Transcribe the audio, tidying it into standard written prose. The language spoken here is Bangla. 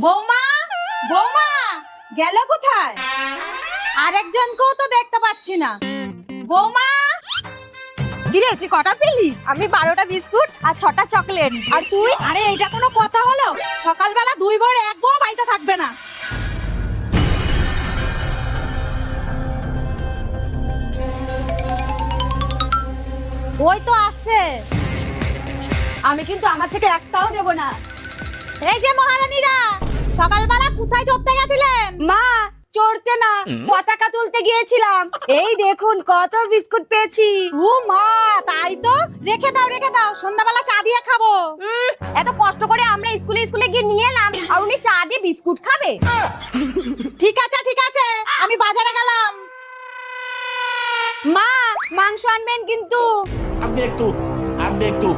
বৌমা, বৌমা গেল কোথায়? আরেকজনকেও তো দেখতে পাচ্ছি না। বৌমা, কিরে তুই কটা পেলি? আমি 12টা বিস্কুট আর 6টা চকলেট। আর তুই? আরে এটা কোনো কথা হলো? সকালবেলা 2 ভোর এক বউ বাড়িতে থাকবে না। ওই তো আসছে। আমি কিন্তু আমার থেকে একটাও দেব না। এই যে মহারানীরা, সকালবেলা কোথায় চড়তে গেছিলেন? মা, চড়তে না, পতাকা তুলতে গিয়েছিলাম। এই দেখুন কত বিস্কুট পেয়েছি। ও মা, তাই তো। রেখে দাও রেখে দাও, সন্ধ্যাবেলা চা দিয়ে খাবো। এত কষ্ট করে আমরা স্কুলে গিয়ে নিয়ে এলাম আর উনি চা দিয়ে বিস্কুট খাবে? ঠিক আছে ঠিক আছে, আমি বাজারে গেলাম। মা, মাংস আনবেন কিন্তু। अब देख तू